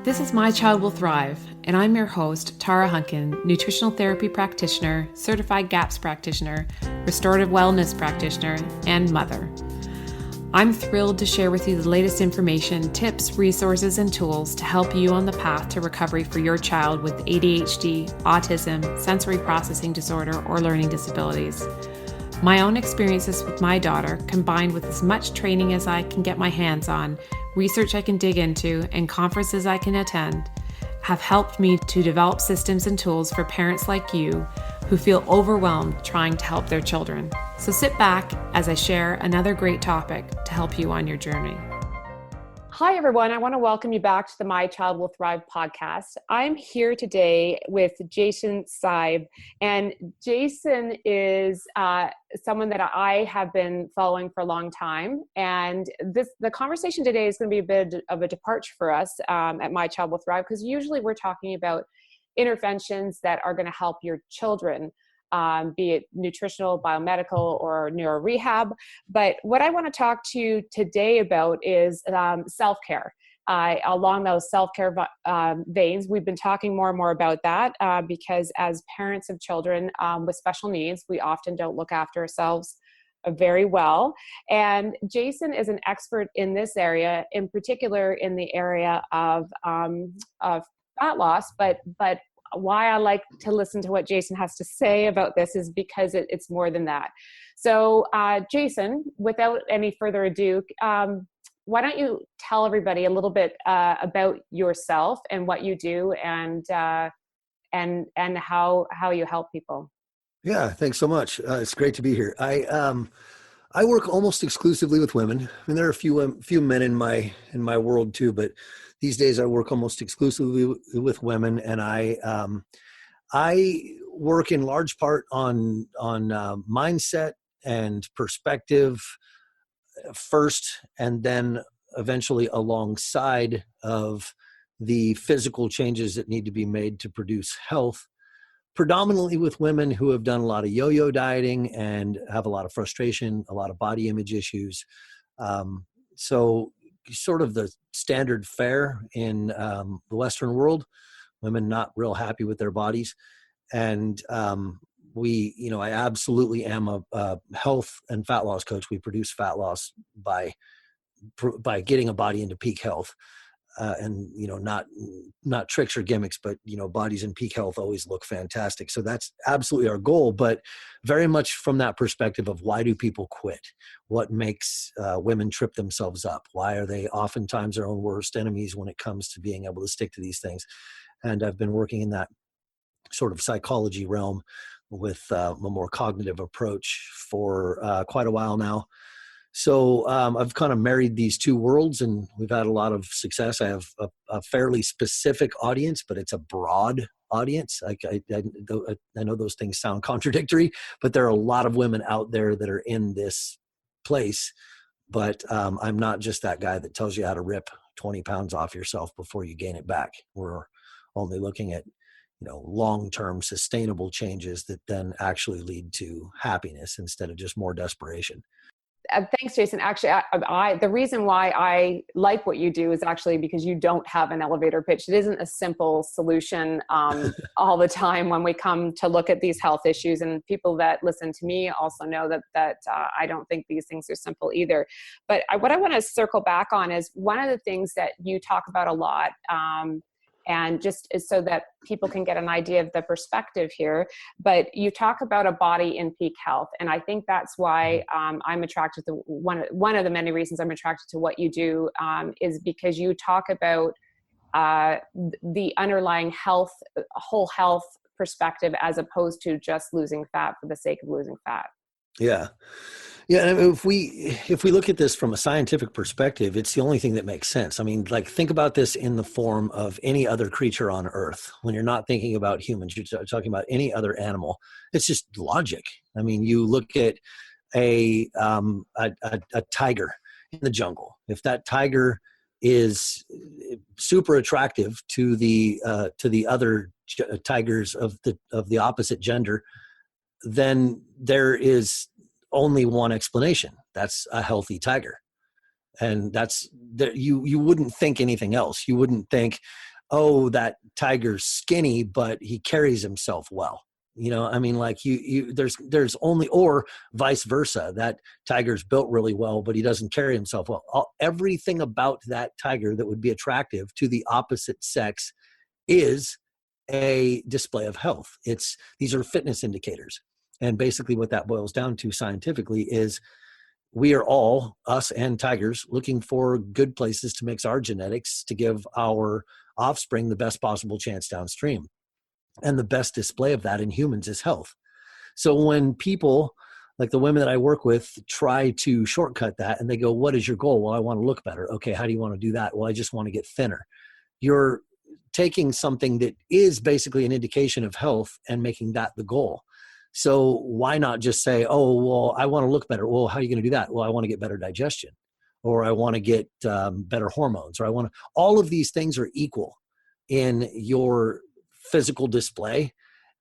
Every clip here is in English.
This is My Child Will Thrive, and I'm your host, Tara Hunkin, nutritional therapy practitioner, certified GAPS practitioner, restorative wellness practitioner, and mother. I'm thrilled to share with you the latest information, tips, resources, and tools to help you on the path to recovery for your child with ADHD, autism, sensory processing disorder, or learning disabilities. My own experiences with my daughter, combined with as much training as I can get my hands on, research I can dig into, and conferences I can attend, have helped me to develop systems and tools for parents like you who feel overwhelmed trying to help their children. So sit back as I share another great topic to help you on your journey. Hi, everyone. I want to welcome you back to the My Child Will Thrive podcast. I'm here today with Jason Seib, and Jason is someone that I have been following for a long time. And the conversation today is going to be a bit of a departure for us at My Child Will Thrive, because usually we're talking about interventions that are going to help your children, be it nutritional, biomedical, or neuro rehab. But what I want to talk to you today about is self-care. Along those self-care veins, we've been talking more and more about that because as parents of children with special needs, we often don't look after ourselves very well. And Jason is an expert in this area, in particular in the area of fat loss, but why I like to listen to what Jason has to say about this is because it's more than that. So Jason, without any further ado, why don't you tell everybody a little bit about yourself and what you do and how you help people? Yeah, thanks so much. It's great to be here. I work almost exclusively with women. I mean, there are a few men in my world too, but these days I work almost exclusively with women, and I work in large part on mindset and perspective first, and then eventually alongside of the physical changes that need to be made to produce health, predominantly with women who have done a lot of yo-yo dieting and have a lot of frustration, a lot of body image issues. So sort of the standard fare in the Western world, women not real happy with their bodies. And I absolutely am a health and fat loss coach. We produce fat loss by getting a body into peak health. And not tricks or gimmicks, but bodies in peak health always look fantastic. So that's absolutely our goal, but very much from that perspective of why do people quit? What makes women trip themselves up? Why are they oftentimes their own worst enemies when it comes to being able to stick to these things? And I've been working in that sort of psychology realm with a more cognitive approach for quite a while now. So I've kind of married these two worlds, and we've had a lot of success. I have a fairly specific audience, but it's a broad audience. I know those things sound contradictory, but there are a lot of women out there that are in this place. But I'm not just that guy that tells you how to rip 20 pounds off yourself before you gain it back. We're only looking at long-term sustainable changes that then actually lead to happiness instead of just more desperation. Thanks, Jason. Actually, the reason why I like what you do is actually because you don't have an elevator pitch. It isn't a simple solution all the time when we come to look at these health issues. And people that listen to me also know that I don't think these things are simple either. But what I want to circle back on is one of the things that you talk about a lot, and just so that people can get an idea of the perspective here. But you talk about a body in peak health. And I think that's why I'm attracted to one of the many reasons I'm attracted to what you do is because you talk about the underlying health, whole health perspective, as opposed to just losing fat for the sake of losing fat. Yeah. Yeah. And if we look at this from a scientific perspective, it's the only thing that makes sense. I mean, like, think about this in the form of any other creature on Earth. When you're not thinking about humans, you're talking about any other animal. It's just logic. I mean, you look at a tiger in the jungle. If that tiger is super attractive to the other tigers of the opposite gender, then there is only one explanation. That's a healthy tiger. And that's that you wouldn't think anything else. You wouldn't think, oh, that tiger's skinny, but he carries himself well. I mean, like there's only, or vice versa, that tiger's built really well, but he doesn't carry himself well. Everything about that tiger that would be attractive to the opposite sex is a display of health. These are fitness indicators. And basically what that boils down to scientifically is we are all, us and tigers, looking for good places to mix our genetics to give our offspring the best possible chance downstream. And the best display of that in humans is health. So when people, like the women that I work with, try to shortcut that and they go, what is your goal? Well, I want to look better. Okay, how do you want to do that? Well, I just want to get thinner. You're taking something that is basically an indication of health and making that the goal. So why not just say, oh, well, I want to look better. Well, how are you going to do that? Well, I want to get better digestion, or I want to get better hormones, or I want to, all of these things are equal in your physical display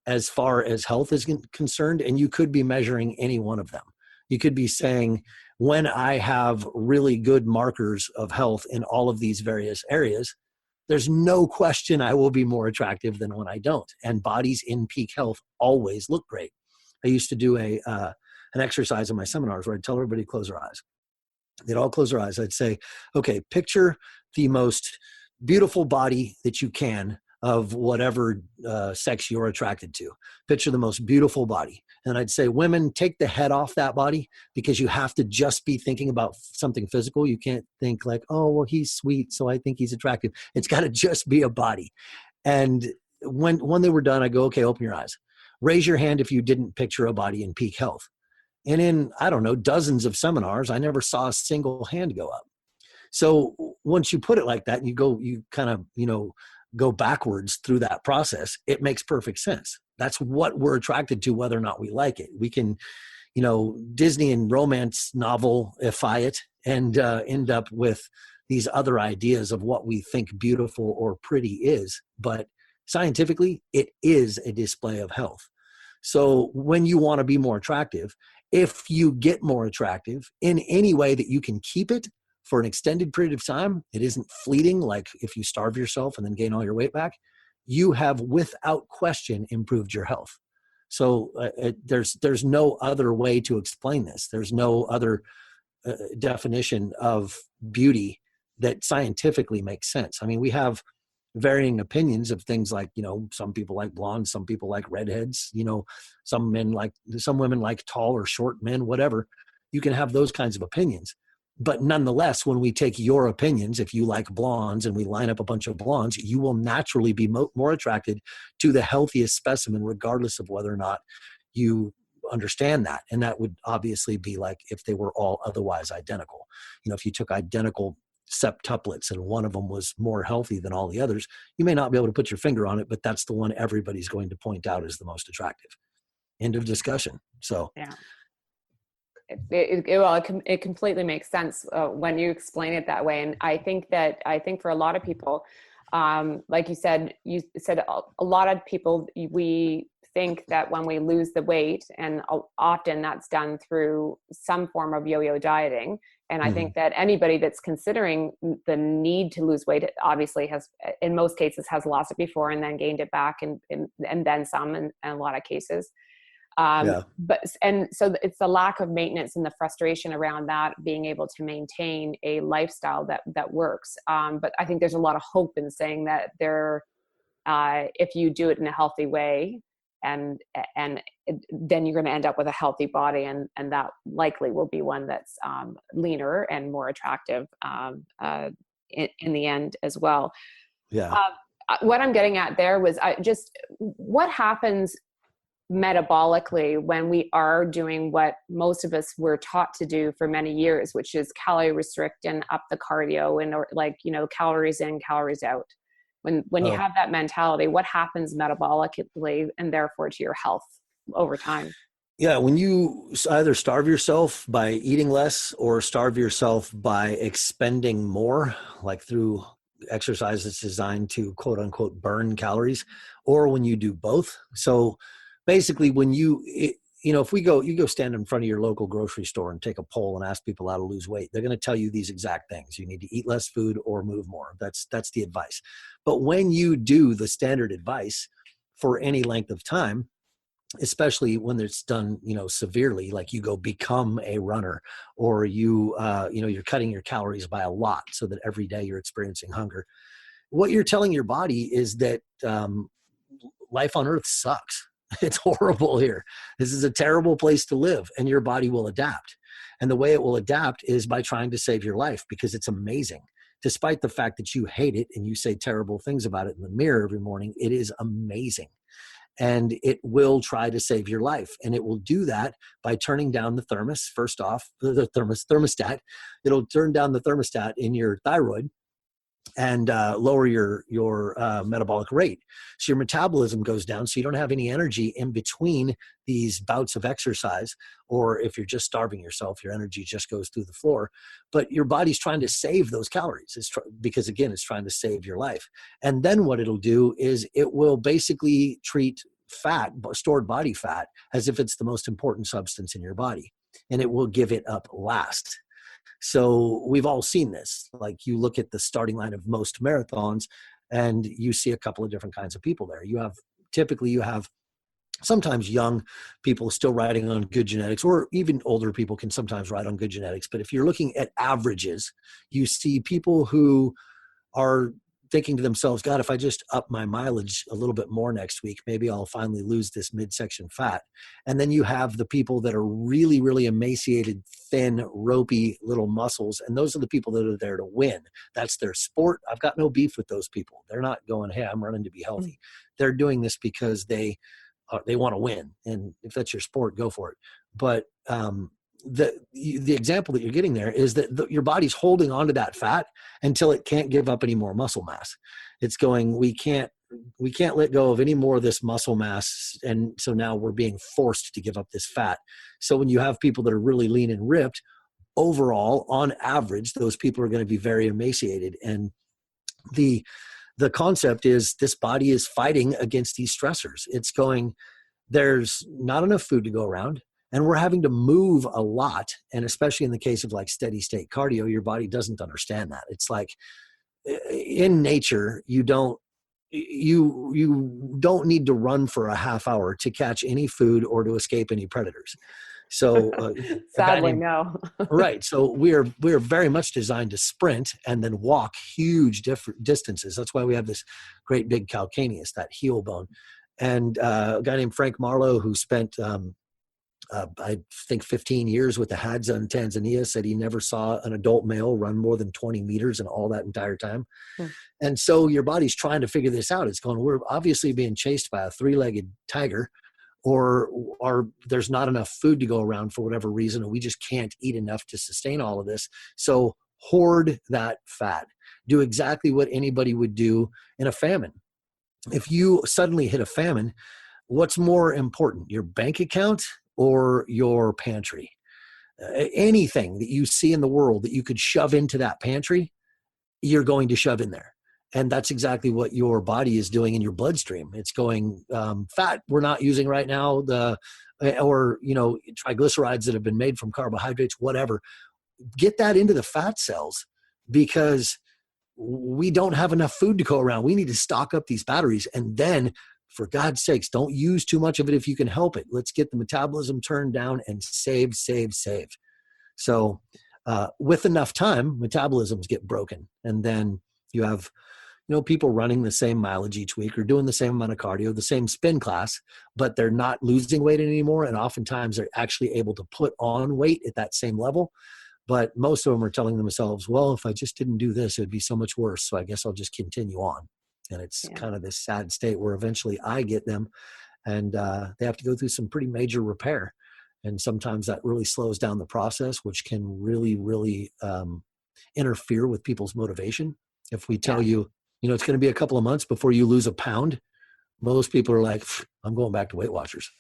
as far as health is concerned. And you could be measuring any one of them. You could be saying, when I have really good markers of health in all of these various areas, there's no question I will be more attractive than when I don't. And bodies in peak health always look great. I used to do an exercise in my seminars where I'd tell everybody to close their eyes. They'd all close their eyes. I'd say, okay, picture the most beautiful body that you can of whatever sex you're attracted to. Picture the most beautiful body. And I'd say, women, take the head off that body, because you have to just be thinking about something physical. You can't think like, oh, well, he's sweet, so I think he's attractive. It's got to just be a body. And when they were done, I go, okay, open your eyes. Raise your hand if you didn't picture a body in peak health. And in, I don't know, dozens of seminars, I never saw a single hand go up. So once you put it like that, and you kind of, go backwards through that process, it makes perfect sense. That's what we're attracted to, whether or not we like it. We can, Disney and romance novel-ify it and end up with these other ideas of what we think beautiful or pretty is. But scientifically, it is a display of health. So when you want to be more attractive, if you get more attractive in any way that you can keep it for an extended period of time, it isn't fleeting, like if you starve yourself and then gain all your weight back, you have without question improved your health. So there's no other way to explain this. There's no other definition of beauty that scientifically makes sense. I mean, we have varying opinions of things like, some people like blondes, some people like redheads, some women like tall or short men, whatever. You can have those kinds of opinions. But nonetheless, when we take your opinions, if you like blondes and we line up a bunch of blondes, you will naturally be more attracted to the healthiest specimen, regardless of whether or not you understand that. And that would obviously be like if they were all otherwise identical. If you took identical septuplets and one of them was more healthy than all the others, you may not be able to put your finger on it, but that's the one everybody's going to point out as the most attractive. End of discussion. So yeah. It completely makes sense when you explain it that way. And I think for a lot of people, like you said a lot of people, we think that when we lose the weight, and often that's done through some form of yo-yo dieting. And I think that anybody that's considering the need to lose weight obviously has, in most cases, has lost it before and then gained it back and then some in a lot of cases. So it's the lack of maintenance and the frustration around that, being able to maintain a lifestyle that works. But I think there's a lot of hope in saying that if you do it in a healthy way, and then you're going to end up with a healthy body, and that likely will be one that's leaner and more attractive in the end as well. Yeah. What I'm getting at there was what happens metabolically when we are doing what most of us were taught to do for many years, which is calorie restrict and up the cardio and calories in, calories out. When you have that mentality, what happens metabolically and therefore to your health over time? Yeah, when you either starve yourself by eating less or starve yourself by expending more, like through exercise that's designed to quote unquote burn calories, or when you do both. So basically, when if you go stand in front of your local grocery store and take a poll and ask people how to lose weight, they're going to tell you these exact things. You need to eat less food or move more. That's the advice. But when you do the standard advice for any length of time, especially when it's done, severely, like you go become a runner, or you're cutting your calories by a lot so that every day you're experiencing hunger. What you're telling your body is that life on earth sucks. It's horrible here. This is a terrible place to live, and your body will adapt. And the way it will adapt is by trying to save your life, because it's amazing. Despite the fact that you hate it and you say terrible things about it in the mirror every morning, it is amazing. And it will try to save your life. And it will do that by turning down the thermos, first off, the thermostat. It'll turn down the thermostat in your thyroid and lower your metabolic rate. So your metabolism goes down, so you don't have any energy in between these bouts of exercise, or if you're just starving yourself, your energy just goes through the floor. But your body's trying to save those calories because, again, it's trying to save your life. And then what it'll do is it will basically treat fat, stored body fat, as if it's the most important substance in your body, and it will give it up last. So we've all seen this. Like, you look at the starting line of most marathons and you see a couple of different kinds of people there. You have sometimes young people still riding on good genetics, or even older people can sometimes ride on good genetics. But if you're looking at averages, you see people who are thinking to themselves, God, if I just up my mileage a little bit more next week, maybe I'll finally lose this midsection fat. And then you have the people that are really, really emaciated, thin, ropey little muscles. And those are the people that are there to win. That's their sport. I've got no beef with those people. They're not going, hey, I'm running to be healthy. They're doing this because they want to win. And if that's your sport, go for it. But the example that you're getting there is that your body's holding on to that fat until it can't give up any more muscle mass. It's going, we can't let go of any more of this muscle mass. And so now we're being forced to give up this fat. So when you have people that are really lean and ripped, overall, on average, those people are going to be very emaciated. And the concept is this body is fighting against these stressors. It's going, there's not enough food to go around, and we're having to move a lot. And especially in the case of like steady state cardio, your body doesn't understand that. It's like in nature, you don't need to run for a half hour to catch any food or to escape any predators. So sadly, no. Right. So we're very much designed to sprint and then walk huge different distances. That's why we have this great big calcaneus, that heel bone. And a guy named Frank Marlowe, who spent I think 15 years with the Hadza in Tanzania, said he never saw an adult male run more than 20 meters in all that entire time. And so your body's trying to figure this out. It's going, we're obviously being chased by a three-legged tiger, or there's not enough food to go around for whatever reason, and we just can't eat enough to sustain all of this. So hoard that fat. Do exactly what anybody would do in a famine. If you suddenly hit a famine, what's more important, your bank account or your pantry? Anything that you see in the world that you could shove into that pantry, you're going to shove in there. And that's exactly what your body is doing in your bloodstream. It's going, fat we're not using right now, or triglycerides that have been made from carbohydrates, whatever. Get that into the fat cells, because we don't have enough food to go around. We need to stock up these batteries. And then, for God's sakes, don't use too much of it if you can help it. Let's get the metabolism turned down and save. So with enough time, metabolisms get broken. And then you have people running the same mileage each week, or doing the same amount of cardio, the same spin class, but they're not losing weight anymore. And oftentimes they're actually able to put on weight at that same level. But most of them are telling themselves, well, if I just didn't do this, it would be so much worse. So I guess I'll just continue on. And it's kind of this sad state where eventually I get them, and they have to go through some pretty major repair. And sometimes that really slows down the process, which can really, really interfere with people's motivation. If we tell you, it's going to be a couple of months before you lose a pound, most people are like, I'm going back to Weight Watchers.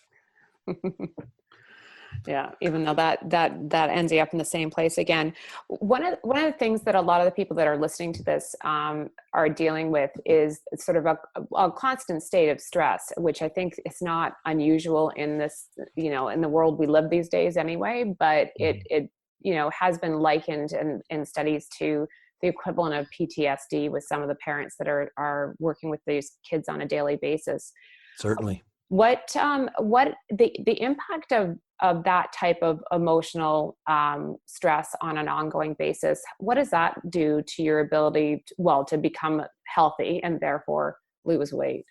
Yeah, even though that ends you up in the same place again. One of the things that a lot of the people that are listening to this are dealing with is sort of a constant state of stress, which I think is not unusual in this, in the world we live these days anyway. But it has been likened in studies to the equivalent of PTSD with some of the parents that are working with these kids on a daily basis. Certainly. What the impact of that type of emotional stress on an ongoing basis, what does that do to your ability to become healthy and therefore lose weight?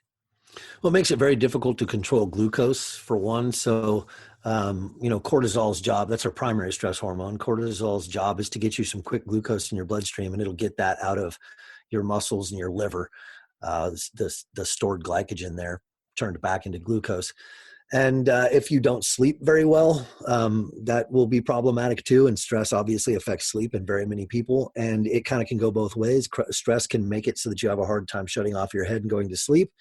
Well, it makes it very difficult to control glucose, for one. So, cortisol's job, that's our primary stress hormone. Cortisol's job is to get you some quick glucose in your bloodstream, and it'll get that out of your muscles and your liver, the stored glycogen there, turned back into glucose. And if you don't sleep very well, that will be problematic too. And stress obviously affects sleep in very many people. And it kind of can go both ways. Stress can make it so that you have a hard time shutting off your head and going to sleep.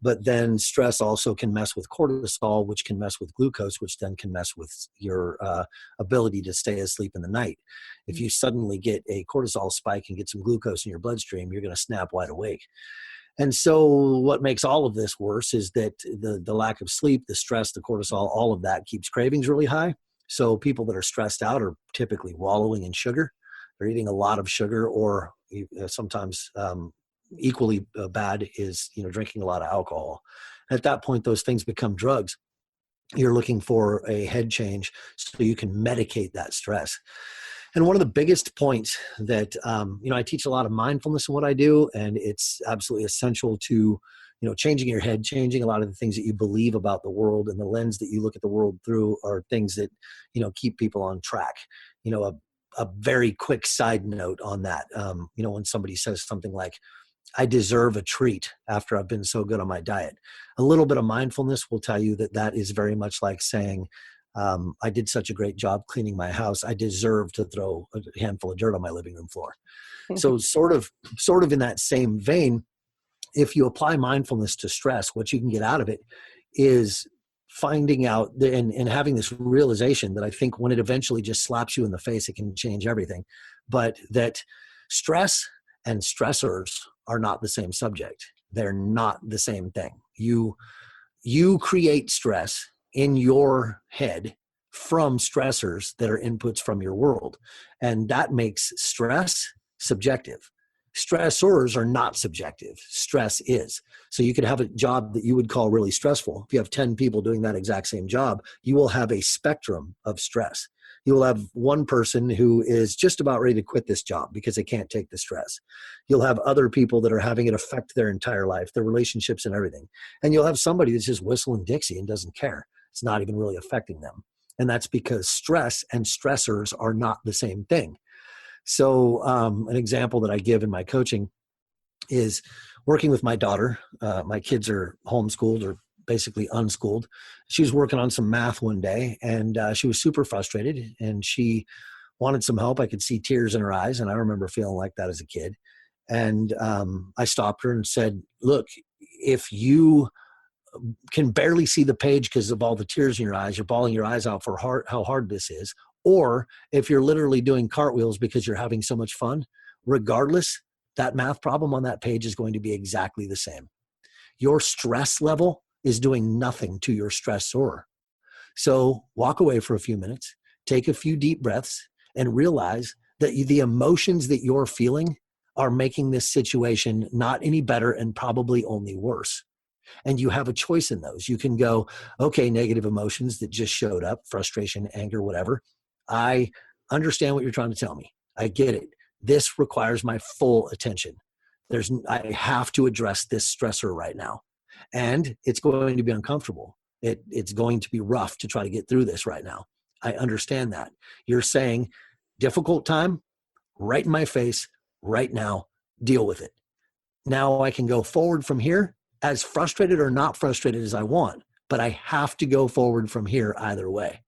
But then stress also can mess with cortisol, which can mess with glucose, which then can mess with your ability to stay asleep in the night. If you suddenly get a cortisol spike and get some glucose in your bloodstream, you're going to snap wide awake. And so what makes all of this worse is that the lack of sleep, the stress, the cortisol, all of that keeps cravings really high. So people that are stressed out are typically wallowing in sugar. They're eating a lot of sugar, or sometimes equally bad is drinking a lot of alcohol. At that point, those things become drugs. You're looking for a head change so you can medicate that stress. And one of the biggest points that, I teach a lot of mindfulness in what I do, and it's absolutely essential to, changing your head, changing a lot of the things that you believe about the world, and the lens that you look at the world through are things that, keep people on track. A very quick side note on that, when somebody says something like, I deserve a treat after I've been so good on my diet. A little bit of mindfulness will tell you that is very much like saying, I did such a great job cleaning my house, I deserve to throw a handful of dirt on my living room floor. So sort of in that same vein, if you apply mindfulness to stress, what you can get out of it is finding out and having this realization that I think when it eventually just slaps you in the face, it can change everything. But that stress and stressors are not the same subject. They're not the same thing. You create stress in your head from stressors that are inputs from your world. And that makes stress subjective. Stressors are not subjective. Stress is. So you could have a job that you would call really stressful. If you have 10 people doing that exact same job, you will have a spectrum of stress. You will have one person who is just about ready to quit this job because they can't take the stress. You'll have other people that are having it affect their entire life, their relationships and everything. And you'll have somebody that's just whistling Dixie and doesn't care. It's not even really affecting them. And that's because stress and stressors are not the same thing. So an example that I give in my coaching is working with my daughter. My kids are homeschooled or basically unschooled. She was working on some math one day, and she was super frustrated, and she wanted some help. I could see tears in her eyes, and I remember feeling like that as a kid. And I stopped her and said, look, if you can barely see the page because of all the tears in your eyes, you're bawling your eyes out for how hard this is, or if you're literally doing cartwheels because you're having so much fun, regardless, that math problem on that page is going to be exactly the same. Your stress level is doing nothing to your stressor. So walk away for a few minutes, take a few deep breaths, and realize that the emotions that you're feeling are making this situation not any better and probably only worse. And you have a choice in those. You can go, okay, negative emotions that just showed up, frustration, anger, whatever. I understand what you're trying to tell me. I get it. This requires my full attention. I have to address this stressor right now. And it's going to be uncomfortable. It's going to be rough to try to get through this right now. I understand that. You're saying, difficult time, right in my face, right now, deal with it. Now I can go forward from here as frustrated or not frustrated as I want, but I have to go forward from here either way.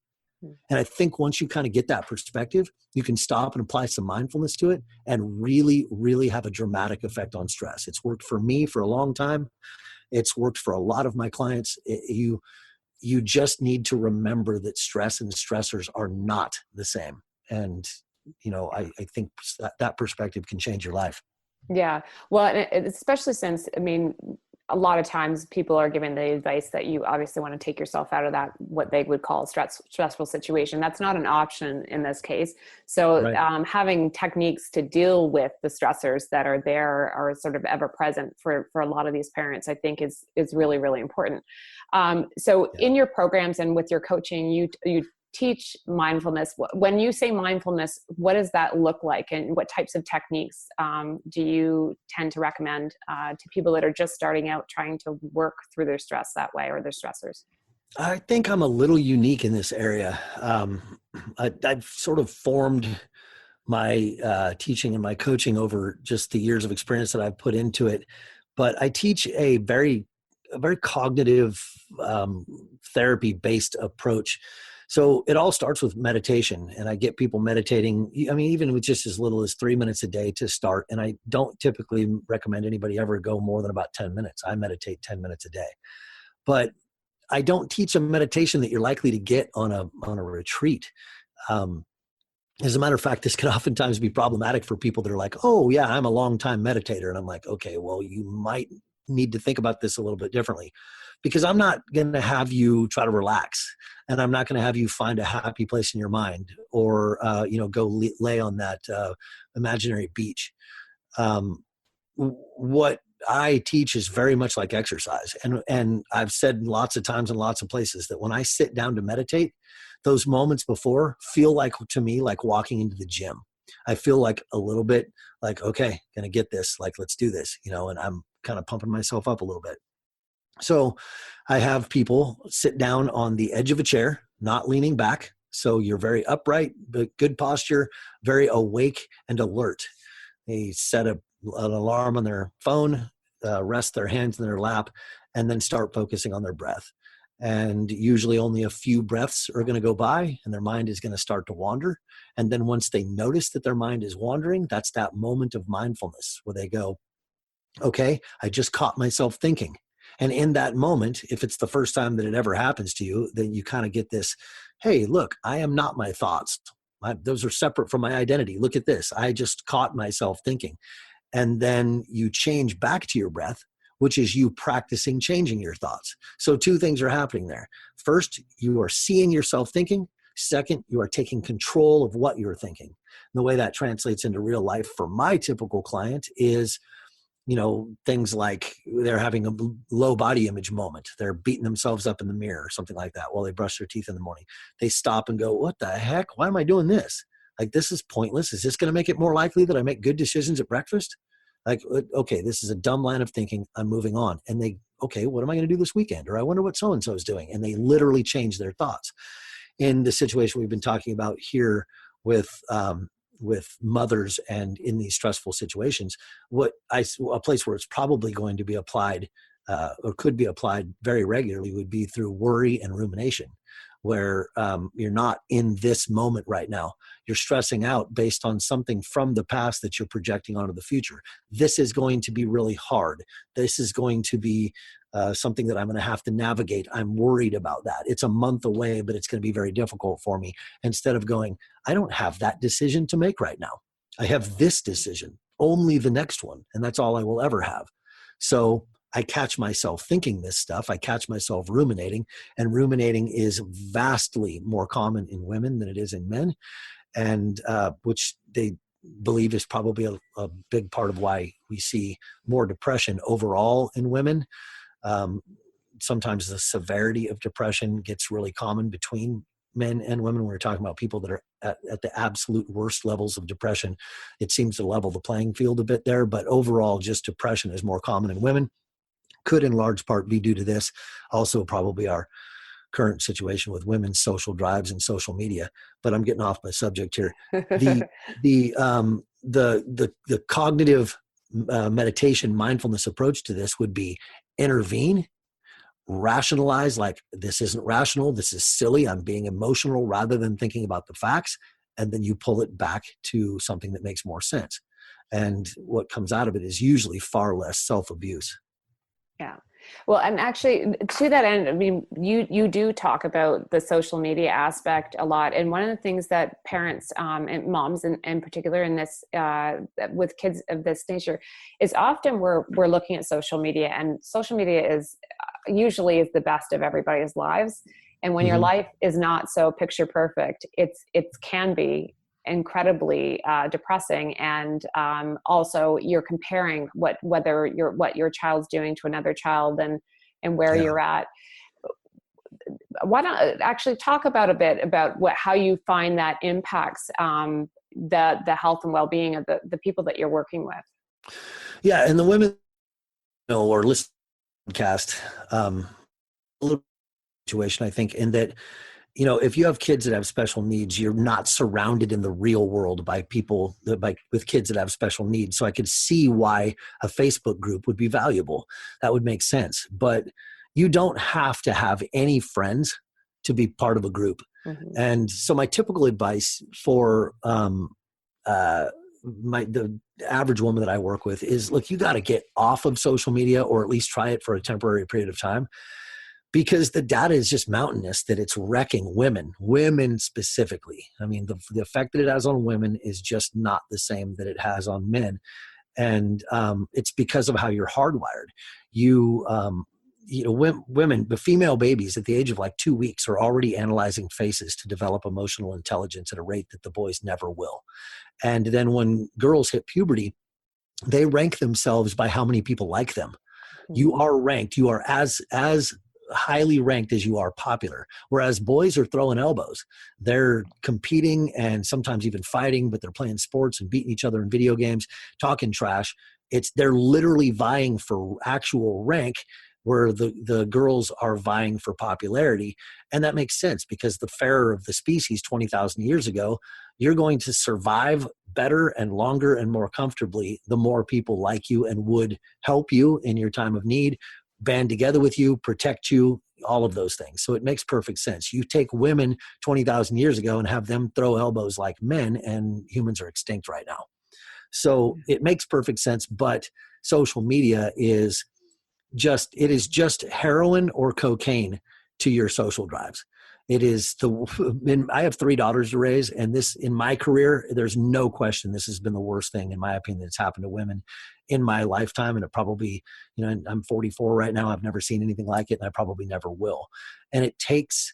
And I think once you kind of get that perspective, you can stop and apply some mindfulness to it and really, really have a dramatic effect on stress. It's worked for me for a long time. It's worked for a lot of my clients. You you just need to remember that stress and stressors are not the same. And, I think that perspective can change your life. Yeah. Well, and especially since, I mean, a lot of times people are given the advice that you obviously want to take yourself out of that, what they would call a stressful situation. That's not an option in this case. So Right. having techniques to deal with the stressors that are there are sort of ever present for a lot of these parents, I think is really, really important. So Yeah. in your programs and with your coaching, you teach mindfulness. When you say mindfulness, what does that look like, and what types of techniques do you tend to recommend to people that are just starting out trying to work through their stress that way, or their stressors? I think I'm a little unique in this area. I've sort of formed my teaching and my coaching over just the years of experience that I've put into it. But I teach a very cognitive therapy based approach. So it all starts with meditation, and I get people meditating. I mean, even with just as little as 3 minutes a day to start. And I don't typically recommend anybody ever go more than about 10 minutes. I meditate 10 minutes a day, but I don't teach a meditation that you're likely to get on a retreat. Um, as a matter of fact, this can oftentimes be problematic for people that are like, oh, yeah, I'm a long time meditator. And I'm like, okay, well, you might need to think about this a little bit differently, because I'm not going to have you try to relax, and I'm not going to have you find a happy place in your mind, or, go lay on that imaginary beach. Um, what I teach is very much like exercise. And I've said lots of times in lots of places that when I sit down to meditate, those moments before feel like, to me, like walking into the gym. I feel like a little bit like, okay, gonna get this, like, let's do this, and I'm kind of pumping myself up a little bit. So I have people sit down on the edge of a chair, not leaning back. So you're very upright, but good posture, very awake and alert. They set an alarm on their phone, rest their hands in their lap, and then start focusing on their breath. And usually only a few breaths are going to go by, and their mind is going to start to wander. And then once they notice that their mind is wandering, that's that moment of mindfulness where they go, okay, I just caught myself thinking. And in that moment, if it's the first time that it ever happens to you, then you kind of get this, hey, look, I am not my thoughts. Those are separate from my identity. Look at this. I just caught myself thinking. And then you change back to your breath, which is you practicing changing your thoughts. So two things are happening there. First, you are seeing yourself thinking. Second, you are taking control of what you're thinking. And the way that translates into real life for my typical client is, things like they're having a low body image moment. They're beating themselves up in the mirror or something like that while they brush their teeth in the morning. They stop and go, what the heck? Why am I doing this? Like, this is pointless. Is this going to make it more likely that I make good decisions at breakfast? Like, okay, this is a dumb line of thinking. I'm moving on. And they, okay, what am I going to do this weekend? Or I wonder what so-and-so is doing. And they literally change their thoughts. In the situation we've been talking about here with mothers and in these stressful situations, a place where it's probably going to be applied or could be applied very regularly would be through worry and rumination, where you're not in this moment right now. You're stressing out based on something from the past that you're projecting onto the future. This is going to be really hard. This is going to be something that I'm going to have to navigate. I'm worried about that. It's a month away, but it's going to be very difficult for me. Instead of going, I don't have that decision to make right now. I have this decision, only the next one, and that's all I will ever have. So I catch myself thinking this stuff. I catch myself ruminating, and ruminating is vastly more common in women than it is in men, and which they believe is probably a big part of why we see more depression overall in women. Sometimes the severity of depression gets really common between men and women. We're talking about people that are at the absolute worst levels of depression. It seems to level the playing field a bit there, but overall, just depression is more common in women. Could in large part be due to this. Also, probably our current situation with women's social drives and social media. But I'm getting off my subject here. The cognitive meditation mindfulness approach to this would be intervene, rationalize, like, this isn't rational, this is silly, I'm being emotional, rather than thinking about the facts, and then you pull it back to something that makes more sense. And what comes out of it is usually far less self-abuse. Yeah. Well, and actually to that end, I mean, you do talk about the social media aspect a lot. And one of the things that parents and moms in particular in this, with kids of this nature, is often we're looking at social media, and social media is usually is the best of everybody's lives. And when your life is not so picture perfect, it can be incredibly depressing, and also you're comparing what your child's doing to another child, and where you're at. Why not actually talk about a bit about how you find that impacts the health and well-being of the people that you're working with? Yeah, and the women or listen to the podcast, a little situation, I think, in that, if you have kids that have special needs, you're not surrounded in the real world by people with kids that have special needs. So I could see why a Facebook group would be valuable. That would make sense. But you don't have to have any friends to be part of a group. And so my typical advice for the average woman that I work with is, look, you got to get off of social media, or at least try it for a temporary period of time. Because the data is just mountainous that it's wrecking women specifically. I mean, the effect that it has on women is just not the same that it has on men. And it's because of how you're hardwired. Women, the female babies at the age of like 2 weeks are already analyzing faces to develop emotional intelligence at a rate that the boys never will. And then when girls hit puberty, they rank themselves by how many people like them. You are ranked. You are as highly ranked as you are popular, whereas boys are throwing elbows. They're competing and sometimes even fighting, but they're playing sports and beating each other in video games, talking trash. They're literally vying for actual rank, where the girls are vying for popularity. And that makes sense, because the fairer of the species 20,000 years ago, you're going to survive better and longer and more comfortably the more people like you and would help you in your time of need, band together with you, protect you, all of those things. So it makes perfect sense. You take women 20,000 years ago and have them throw elbows like men, and humans are extinct right now. So it makes perfect sense. But social media is just heroin or cocaine to your social drives. It is I have 3 daughters to raise, and this, in my career, there's no question this has been the worst thing, in my opinion, that's happened to women in my lifetime. And it probably, I'm 44 right now. I've never seen anything like it, and I probably never will. And it takes,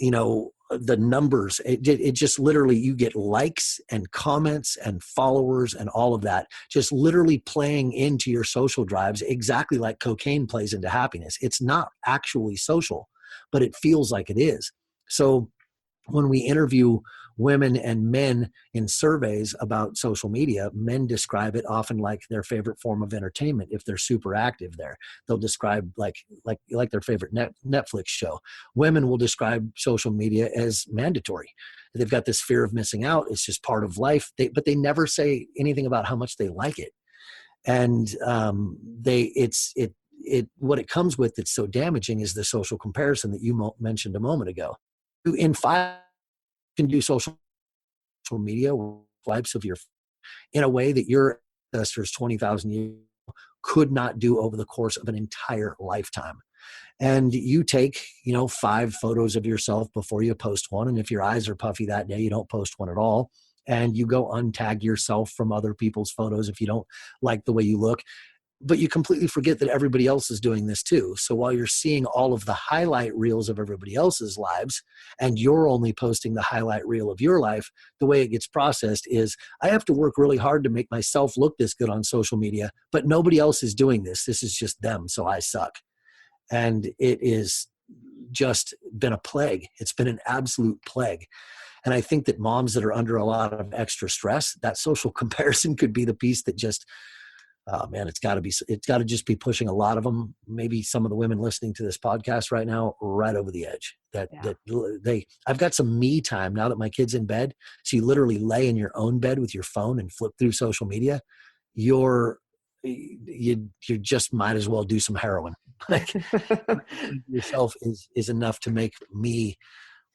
the numbers, it just literally, you get likes and comments and followers and all of that, just literally playing into your social drives, exactly like cocaine plays into happiness. It's not actually social, but it feels like it is. So when we interview women and men in surveys about social media, men describe it often like their favorite form of entertainment. If they're super active there, they'll describe like their favorite Netflix show. Women will describe social media as mandatory. They've got this fear of missing out. It's just part of life. But they never say anything about how much they like it. And what it comes with that's so damaging is the social comparison that you mentioned a moment ago. In 5, you can do social media swipes of your in a way that your ancestors 20,000 years ago could not do over the course of an entire lifetime. And you take, 5 photos of yourself before you post one. And if your eyes are puffy that day, you don't post one at all. And you go untag yourself from other people's photos if you don't like the way you look. But you completely forget that everybody else is doing this too. So while you're seeing all of the highlight reels of everybody else's lives, and you're only posting the highlight reel of your life, the way it gets processed is, I have to work really hard to make myself look this good on social media, but nobody else is doing this. This is just them, so I suck. And it is just been a plague. It's been an absolute plague. And I think that moms that are under a lot of extra stress, that social comparison could be the piece that just, oh man, it's got to just be pushing a lot of them, maybe some of the women listening to this podcast right now, right over the edge. I've got some me time now that my kid's in bed. So you literally lay in your own bed with your phone and flip through social media. You just might as well do some heroin. Like, yourself is enough to make me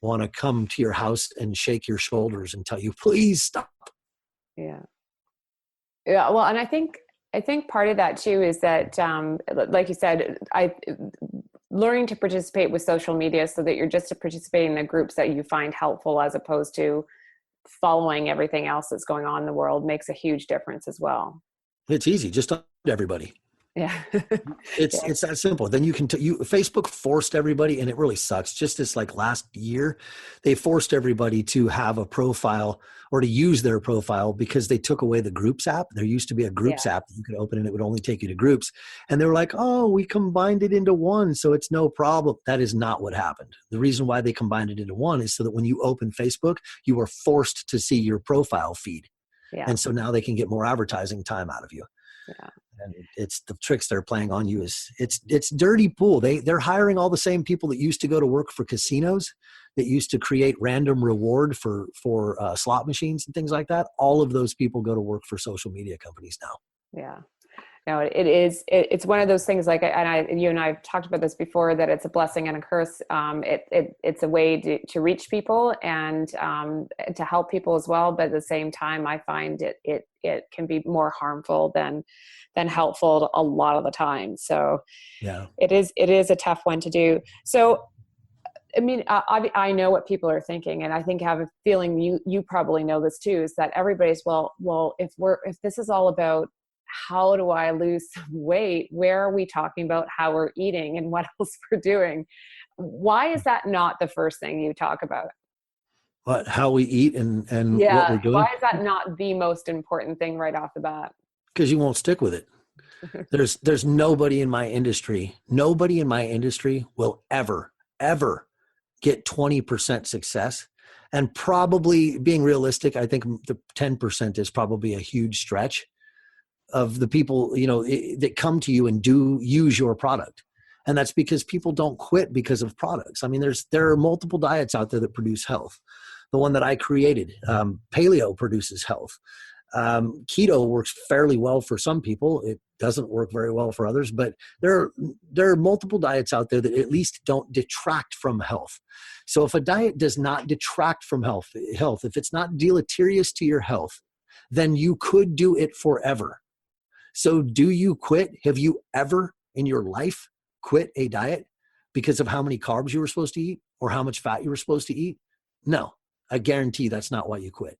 want to come to your house and shake your shoulders and tell you, please stop. Yeah. Well, and I think I think part of that too is that, like you said, learning to participate with social media so that you're just participating in the groups that you find helpful as opposed to following everything else that's going on in the world makes a huge difference as well. It's easy. Just talk to everybody. Yeah. It's that simple. Then you can, Facebook forced everybody, and it really sucks. Just this like last year, they forced everybody to have a profile or to use their profile because they took away the groups app. There used to be a groups app that you could open and it would only take you to groups. And they were like, oh, we combined it into one, so it's no problem. That is not what happened. The reason why they combined it into one is so that when you open Facebook, you are forced to see your profile feed. Yeah. And so now they can get more advertising time out of you. Yeah. And it's the tricks they're playing on you. It's dirty pool. They're hiring all the same people that used to go to work for casinos, that used to create random reward for slot machines and things like that. All of those people go to work for social media companies now. Yeah. No, it's one of those things, like, you and I have talked about this before, that it's a blessing and a curse. It's a way to reach people and to help people as well. But at the same time, I find it can be more harmful than helpful a lot of the time. So yeah, it is a tough one to do. So, I mean, I know what people are thinking, and I think I have a feeling you probably know this too, is that everybody's, well, if this is all about how do I lose some weight, where are we talking about how we're eating and what else we're doing? Why is that not the first thing you talk about? but how we eat and what we're doing. Why is that not the most important thing right off the bat? Because you won't stick with it. There's nobody in my industry will ever get 20% success. And probably, being realistic, I think the 10% is probably a huge stretch of the people, that come to you and do use your product. And that's because people don't quit because of products. I mean, there are multiple diets out there that produce health. The one that I created, paleo, produces health. Keto works fairly well for some people. It doesn't work very well for others, but there are multiple diets out there that at least don't detract from health. So if a diet does not detract from health, if it's not deleterious to your health, then you could do it forever. So do you quit? Have you ever in your life quit a diet because of how many carbs you were supposed to eat or how much fat you were supposed to eat? No, I guarantee that's not why you quit.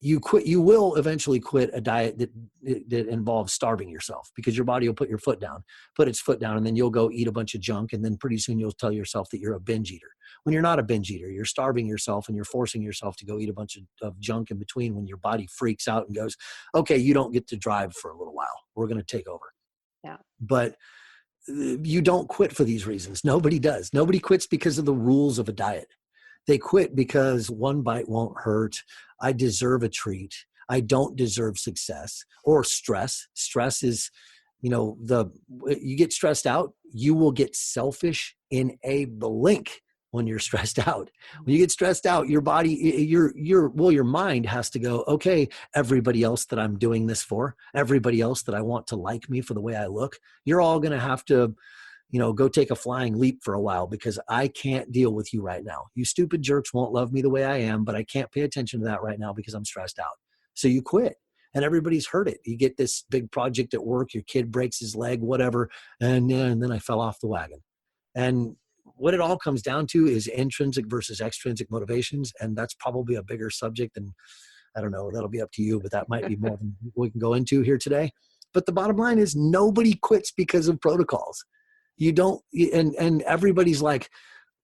You will eventually quit a diet that involves starving yourself, because your body will put its foot down, and then you'll go eat a bunch of junk. And then pretty soon you'll tell yourself that you're a binge eater. When you're not a binge eater, you're starving yourself and you're forcing yourself to go eat a bunch of junk in between, when your body freaks out and goes, okay, you don't get to drive for a little while. We're going to take over. Yeah. But you don't quit for these reasons. Nobody does. Nobody quits because of the rules of a diet. They quit because one bite won't hurt. I deserve a treat. I don't deserve success. Or stress. Stress is, you get stressed out, you will get selfish in a blink when you're stressed out. When you get stressed out, your body, your mind has to go, okay, everybody else that I'm doing this for, everybody else that I want to like me for the way I look, you're all going to have to, go take a flying leap for a while, because I can't deal with you right now. You stupid jerks won't love me the way I am, but I can't pay attention to that right now because I'm stressed out. So you quit, and everybody's heard it. You get this big project at work, your kid breaks his leg, whatever, and then I fell off the wagon. And what it all comes down to is intrinsic versus extrinsic motivations. And that's probably a bigger subject, and I don't know, that'll be up to you, but that might be more than we can go into here today. But the bottom line is, nobody quits because of protocols. You don't, and everybody's like,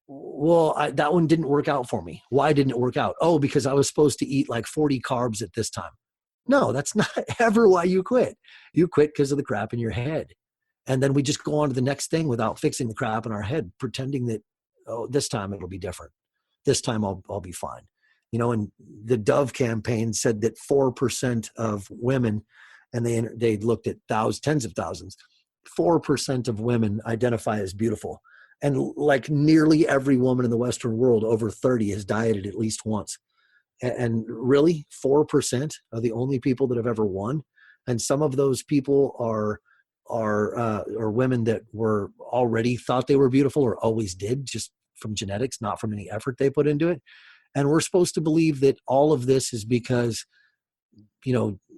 well, that one didn't work out for me. Why didn't it work out? Oh, because I was supposed to eat like 40 carbs at this time. No, that's not ever why you quit. You quit because of the crap in your head. And then we just go on to the next thing without fixing the crap in our head, pretending that, oh, this time it'll be different. This time I'll be fine. And the Dove campaign said that 4% of women, and they looked at tens of thousands, 4% of women identify as beautiful. And like nearly every woman in the Western world over 30 has dieted at least once. And really, 4% are the only people that have ever won. And some of those people are women that were already thought they were beautiful, or always did, just from genetics, not from any effort they put into it. And we're supposed to believe that all of this is because,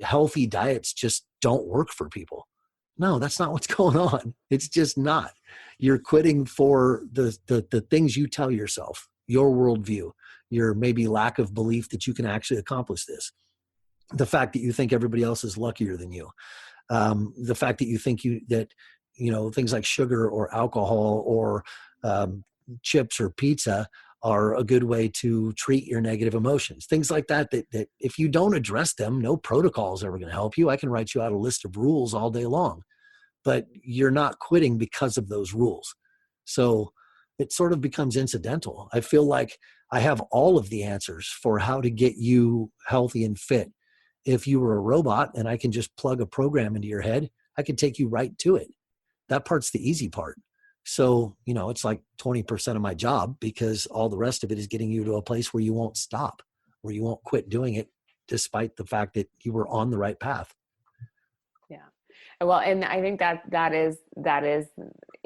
healthy diets just don't work for people. No, that's not what's going on. It's just not. You're quitting for the things you tell yourself, your worldview, your maybe lack of belief that you can actually accomplish this. The fact that you think everybody else is luckier than you. The fact that you think things like sugar or alcohol or chips or pizza are a good way to treat your negative emotions. Things like that if you don't address them, no protocol is ever going to help you. I can write you out a list of rules all day long, but you're not quitting because of those rules. So it sort of becomes incidental. I feel like I have all of the answers for how to get you healthy and fit. If you were a robot and I can just plug a program into your head, I can take you right to it. That part's the easy part. So, it's like 20% of my job, because all the rest of it is getting you to a place where you won't stop, where you won't quit doing it, despite the fact that you were on the right path. Yeah. Well, and I think that is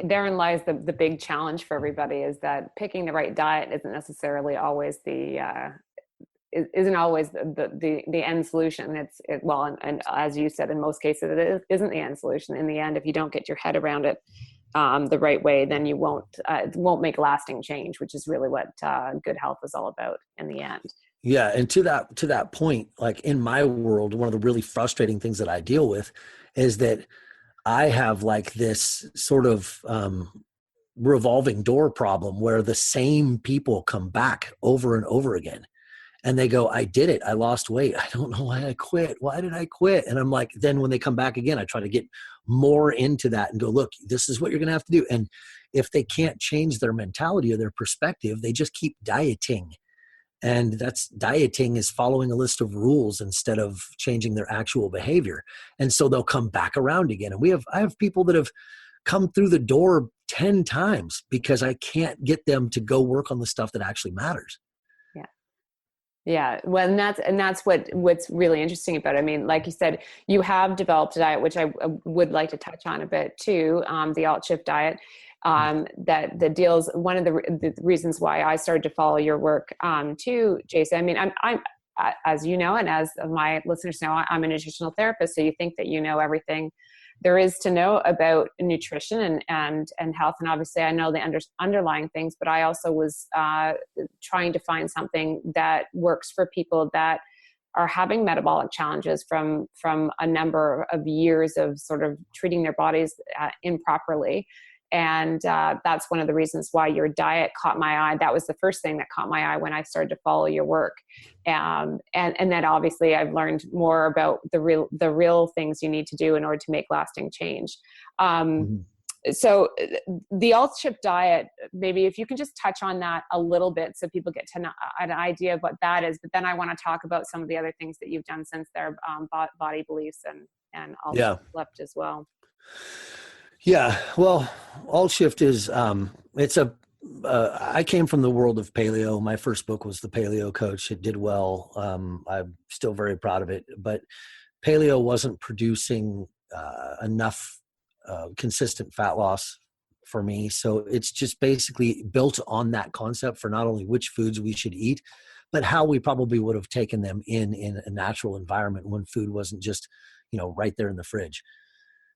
therein lies the big challenge for everybody, is that picking the right diet isn't necessarily always isn't always the end solution. And as you said, in most cases, it isn't the end solution. In the end, if you don't get your head around it the right way, then it won't make lasting change, which is really what good health is all about in the end. Yeah. And to that point, like in my world, one of the really frustrating things that I deal with is that I have like this sort of revolving door problem where the same people come back over and over again. And they go, I did it. I lost weight. I don't know why I quit. Why did I quit? And I'm like, then when they come back again, I try to get more into that and go, look, this is what you're going to have to do. And if they can't change their mentality or their perspective, they just keep dieting. And dieting is following a list of rules instead of changing their actual behavior. And so they'll come back around again. And I have people that have come through the door 10 times because I can't get them to go work on the stuff that actually matters. Yeah. Well, and that's what's really interesting about it. I mean, like you said, you have developed a diet, which I would like to touch on a bit too. The alt shift diet, that deals, one of the reasons why I started to follow your work, too, Jason. I mean, I'm, as you know, and as my listeners know, I'm a nutritional therapist. So you think that you know everything there is to know about nutrition and health. And obviously I know the underlying things, but I also was trying to find something that works for people that are having metabolic challenges from a number of years of sort of treating their bodies improperly. And that's one of the reasons why your diet caught my eye. That was the first thing that caught my eye when I started to follow your work. And then obviously I've learned more about the real things you need to do in order to make lasting change. So the alt shift diet, maybe if you can just touch on that a little bit so people get to know an idea of what that is. But then I want to talk about some of the other things that you've done since there, body beliefs and alt shift left as well. Yeah, well, alt shift is I came from the world of paleo. My first book was The Paleo Coach. It did well. I'm still very proud of it, but paleo wasn't producing enough consistent fat loss for me. So it's just basically built on that concept for not only which foods we should eat, but how we probably would have taken them in a natural environment when food wasn't just, right there in the fridge.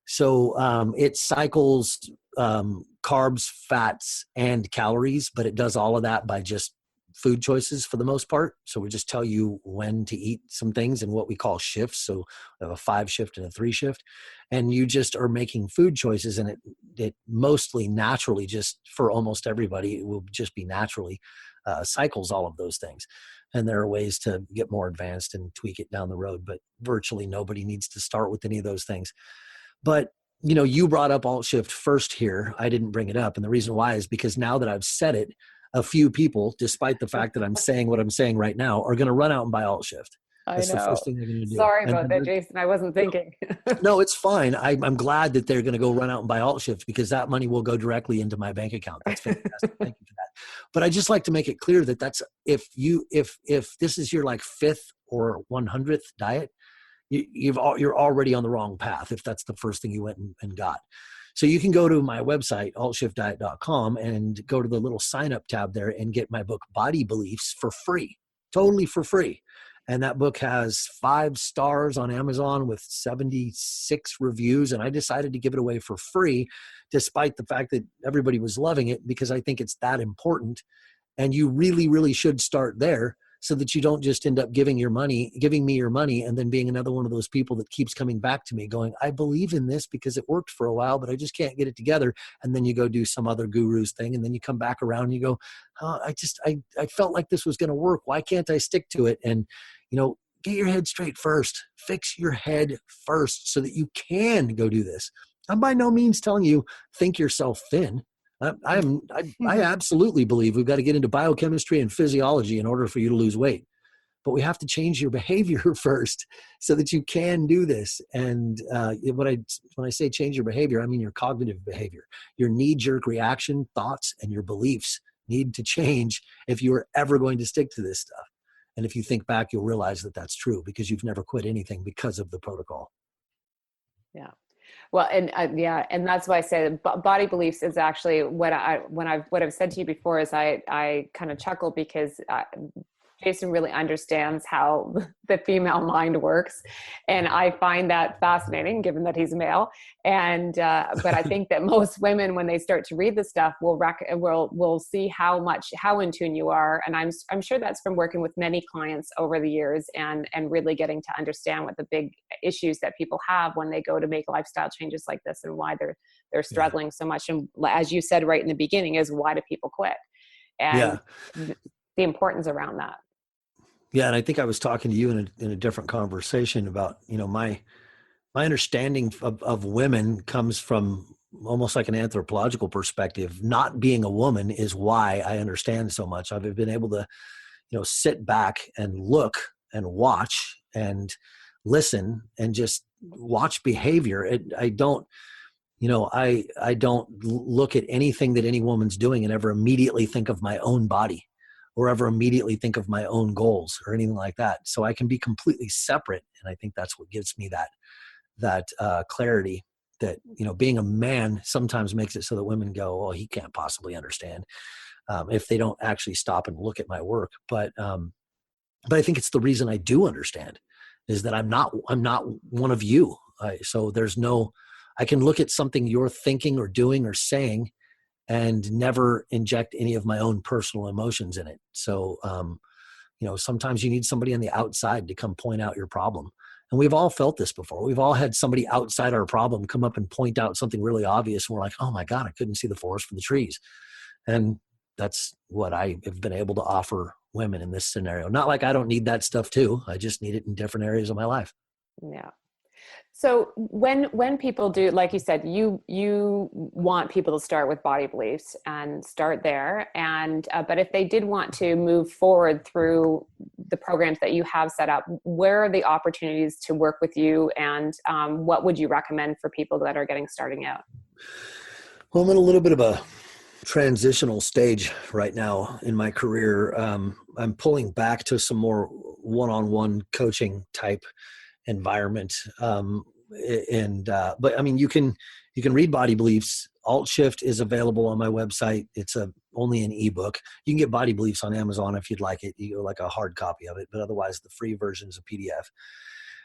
So it cycles carbs, fats, and calories, but it does all of that by just food choices for the most part. So we just tell you when to eat some things and what we call shifts. So we have a 5 shift and a 3 shift, and you just are making food choices, and it mostly naturally, just for almost everybody, it will just be naturally cycles all of those things. And there are ways to get more advanced and tweak it down the road, but virtually nobody needs to start with any of those things. But, you brought up alt shift first here. I didn't bring it up. And the reason why is because now that I've said it, a few people, despite the fact that I'm saying what I'm saying right now, are going to run out and buy alt shift. That's the first thing they're going to do. Sorry about that, Jason. I wasn't thinking. No, it's fine. I'm glad that they're going to go run out and buy alt shift, because that money will go directly into my bank account. That's fantastic. Thank you for that. But I just like to make it clear that that's, if this is your like 5th or 100th diet, you're already on the wrong path if that's the first thing you went and got. So you can go to my website, altshiftdiet.com, and go to the little sign up tab there and get my book, Body Beliefs, for free, totally for free. And that book has 5 stars on Amazon with 76 reviews. And I decided to give it away for free, despite the fact that everybody was loving it, because I think it's that important. And you really, really should start there, so that you don't just end up giving me your money, and then being another one of those people that keeps coming back to me going, I believe in this because it worked for a while, but I just can't get it together. And then you go do some other guru's thing, and then you come back around and you go, oh, I felt like this was going to work. Why can't I stick to it? And, get your head straight first. Fix your head first so that you can go do this. I'm by no means telling you think yourself thin. I absolutely believe we've got to get into biochemistry and physiology in order for you to lose weight. But we have to change your behavior first so that you can do this. And when I say change your behavior, I mean your cognitive behavior. Your knee-jerk reaction, thoughts, and your beliefs need to change if you are ever going to stick to this stuff. And if you think back, you'll realize that that's true, because you've never quit anything because of the protocol. Yeah. Well, and that's why I say that body beliefs is actually what I've said to you before is I kind of chuckle because Jason really understands how the female mind works, and I find that fascinating, given that he's male. And but I think that most women, when they start to read the stuff, will see how in tune you are. And I'm sure that's from working with many clients over the years, and really getting to understand what the big issues that people have when they go to make lifestyle changes like this, and why they're struggling so much. And as you said right in the beginning, is why do people quit? And the importance around that. Yeah, and I think I was talking to you in a different conversation about, my understanding of women comes from almost like an anthropological perspective. Not being a woman is why I understand so much. I've been able to, sit back and look and watch and listen and just watch behavior. I don't look at anything that any woman's doing and ever immediately think of my own body, or ever immediately think of my own goals or anything like that. So I can be completely separate. And I think that's what gives me that clarity, that, being a man sometimes makes it so that women go, oh, he can't possibly understand, if they don't actually stop and look at my work. But I think it's the reason I do understand, is that I'm not one of you. So I can look at something you're thinking or doing or saying and never inject any of my own personal emotions in it. So, sometimes you need somebody on the outside to come point out your problem. And we've all felt this before. We've all had somebody outside our problem come up and point out something really obvious. And we're like, oh my God, I couldn't see the forest for the trees. And that's what I have been able to offer women in this scenario. Not like I don't need that stuff too. I just need it in different areas of my life. Yeah. So when people do, like you said, you want people to start with body beliefs and start there. And, but if they did want to move forward through the programs that you have set up, where are the opportunities to work with you? And what would you recommend for people that are getting starting out? Well, I'm in a little bit of a transitional stage right now in my career. I'm pulling back to some more one-on-one coaching type environment. But I mean, you can read Body Beliefs. Alt Shift is available on my website. It's only an ebook. You can get Body Beliefs on Amazon if you'd like it. You like a hard copy of it, but otherwise the free version is a PDF.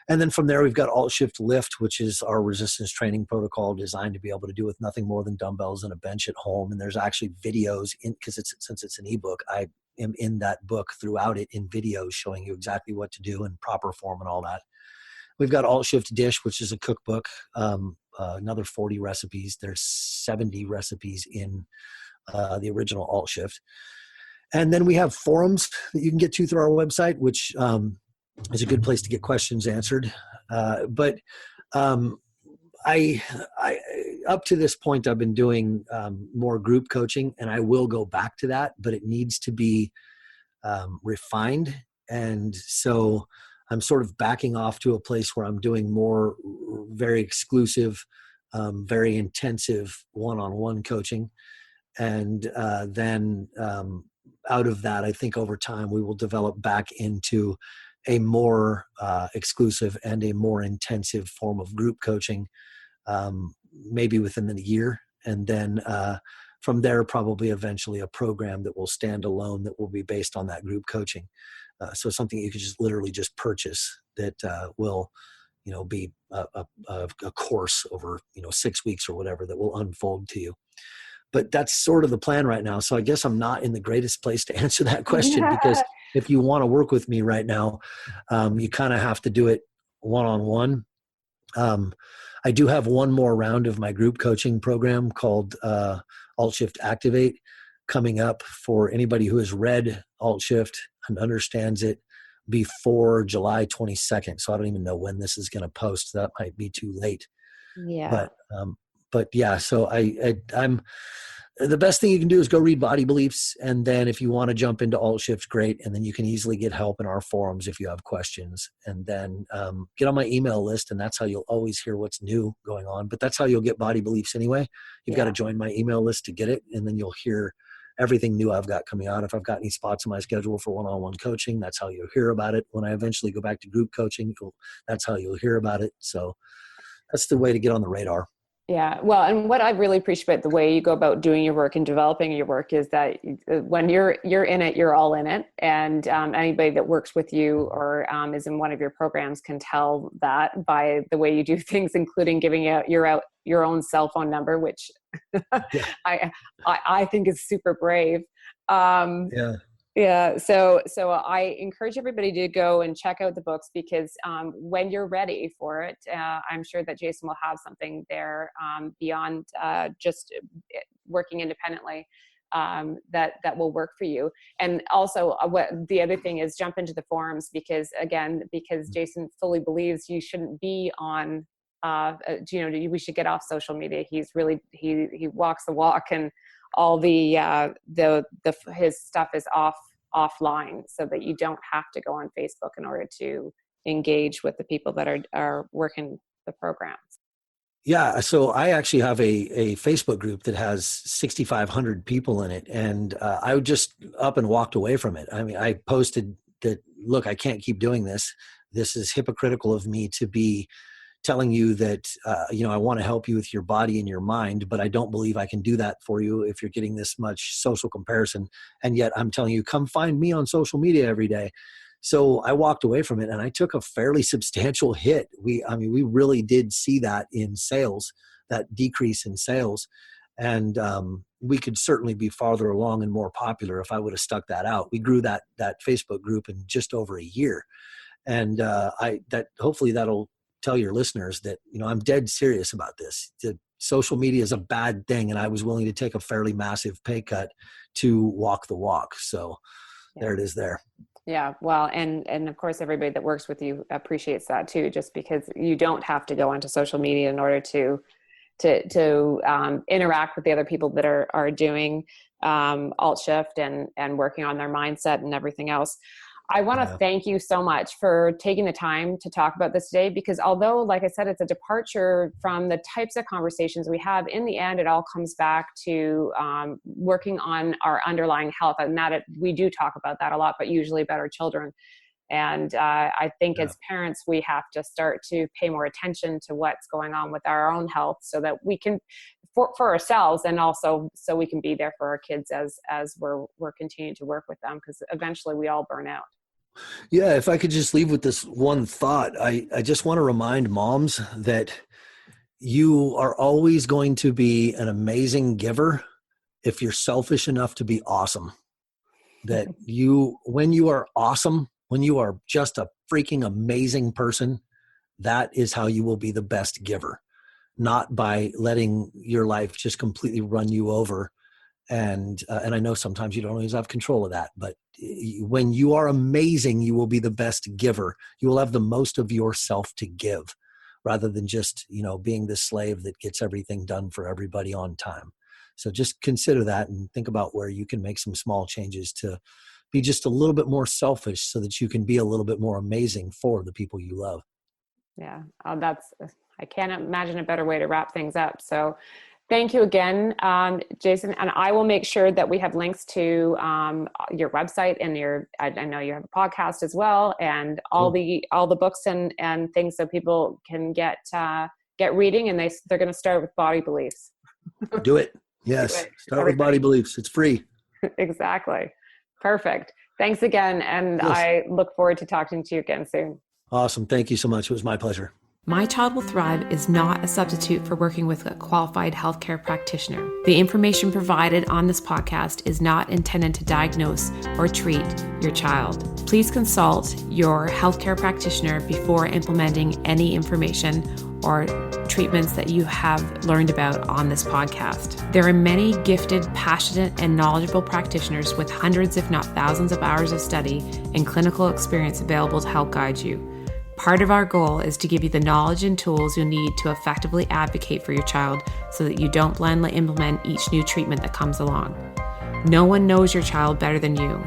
And then from there, we've got Alt Shift Lift, which is our resistance training protocol designed to be able to do with nothing more than dumbbells and a bench at home. And there's actually videos since it's an ebook, I am in that book throughout it in videos showing you exactly what to do in proper form and all that. We've got Alt Shift Dish, which is a cookbook, another 40 recipes. There's 70 recipes in the original Alt Shift. And then we have forums that you can get to through our website, which is a good place to get questions answered. But I up to this point, I've been doing more group coaching, and I will go back to that, but it needs to be refined. And so I'm sort of backing off to a place where I'm doing more very exclusive, very intensive one-on-one coaching. And then out of that, I think over time we will develop back into a more exclusive and a more intensive form of group coaching, maybe within the year. And then from there, probably eventually a program that will stand alone that will be based on that group coaching. So something you could just literally just purchase that will, be a course over, 6 weeks or whatever that will unfold to you. But that's sort of the plan right now. So I guess I'm not in the greatest place to answer that question, because if you want to work with me right now, you kind of have to do it one-on-one. I do have one more round of my group coaching program called Alt Shift Activate coming up for anybody who has read Alt Shift and understands it before July 22nd. So I don't even know when this is going to post. That might be too late. Yeah. But yeah, so I'm the best thing you can do is go read Body Beliefs. And then if you want to jump into Alt Shift, great. And then you can easily get help in our forums if you have questions. And then get on my email list, and that's how you'll always hear what's new going on. But that's how you'll get Body Beliefs anyway. You've got to join my email list to get it. And then you'll hear everything new I've got coming out. If I've got any spots in my schedule for one-on-one coaching, that's how you'll hear about it. When I eventually go back to group coaching, that's how you'll hear about it. So that's the way to get on the radar. Yeah. Well, and what I really appreciate about the way you go about doing your work and developing your work is that when you're in it, you're all in it. And anybody that works with you or is in one of your programs can tell that by the way you do things, including giving out your own cell phone number, which I think is super brave. Yeah. So I encourage everybody to go and check out the books, because when you're ready for it, I'm sure that Jason will have something there beyond just working independently that will work for you. And also what the other thing is, jump into the forums, because Jason fully believes you shouldn't be on, we should get off social media. He's really, he walks the walk, and all his stuff is offline, so that you don't have to go on Facebook in order to engage with the people that are working the programs. Yeah. So I actually have a Facebook group that has 6,500 people in it. And I just up and walked away from it. I mean, I posted that, look, I can't keep doing this. This is hypocritical of me to be telling you that, I want to help you with your body and your mind, but I don't believe I can do that for you if you're getting this much social comparison. And yet I'm telling you, come find me on social media every day. So I walked away from it, and I took a fairly substantial hit. We really did see that in sales, that decrease in sales. And we could certainly be farther along and more popular if I would have stuck that out. We grew that Facebook group in just over a year. And hopefully that'll tell your listeners that, I'm dead serious about this. The social media is a bad thing, and I was willing to take a fairly massive pay cut to walk the walk. So there it is there. Yeah. Well, and of course, everybody that works with you appreciates that too, just because you don't have to go onto social media in order to interact with the other people that are doing Alt Shift and working on their mindset and everything else. I want to thank you so much for taking the time to talk about this today, because although, like I said, it's a departure from the types of conversations we have, in the end, it all comes back to working on our underlying health. And we do talk about that a lot, but usually about our children. And I think as parents, we have to start to pay more attention to what's going on with our own health, so that we can, for ourselves, and also so we can be there for our kids as we're continuing to work with them, because eventually we all burn out. Yeah, if I could just leave with this one thought, I just want to remind moms that you are always going to be an amazing giver if you're selfish enough to be awesome. That when you are awesome, when you are just a freaking amazing person, that is how you will be the best giver, not by letting your life just completely run you over. And I know sometimes you don't always have control of that, but when you are amazing, you will be the best giver. You will have the most of yourself to give, rather than just, being the slave that gets everything done for everybody on time. So just consider that and think about where you can make some small changes to be just a little bit more selfish, so that you can be a little bit more amazing for the people you love. Yeah, I can't imagine a better way to wrap things up. So thank you again, Jason. And I will make sure that we have links to your website and I know you have a podcast as well, and all the books and things, so people can get reading, and they're going to start with Body Beliefs. Do it. Yes. Start with Body Beliefs. It's free. Exactly. Perfect. Thanks again. And Yes. I look forward to talking to you again soon. Awesome. Thank you so much. It was my pleasure. My Child Will Thrive is not a substitute for working with a qualified healthcare practitioner. The information provided on this podcast is not intended to diagnose or treat your child. Please consult your healthcare practitioner before implementing any information or treatments that you have learned about on this podcast. There are many gifted, passionate, and knowledgeable practitioners with hundreds, if not thousands, of hours of study and clinical experience available to help guide you. Part of our goal is to give you the knowledge and tools you need to effectively advocate for your child so that you don't blindly implement each new treatment that comes along. No one knows your child better than you.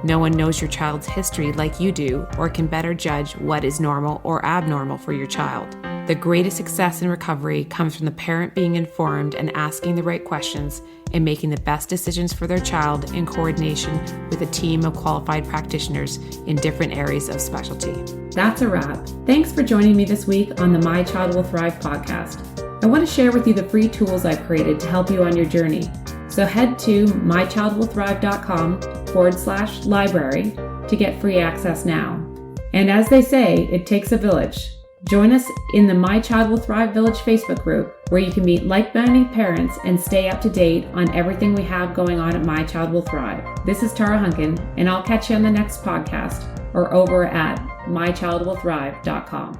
No one knows your child's history like you do or can better judge what is normal or abnormal for your child. The greatest success in recovery comes from the parent being informed and asking the right questions and making the best decisions for their child in coordination with a team of qualified practitioners in different areas of specialty. That's a wrap. Thanks for joining me this week on the My Child Will Thrive podcast. I want to share with you the free tools I've created to help you on your journey. So head to mychildwillthrive.com/library to get free access now. And as they say, it takes a village. Join us in the My Child Will Thrive Village Facebook group, where you can meet like-minded parents and stay up to date on everything we have going on at My Child Will Thrive. This is Tara Hunkin, and I'll catch you on the next podcast or over at mychildwillthrive.com.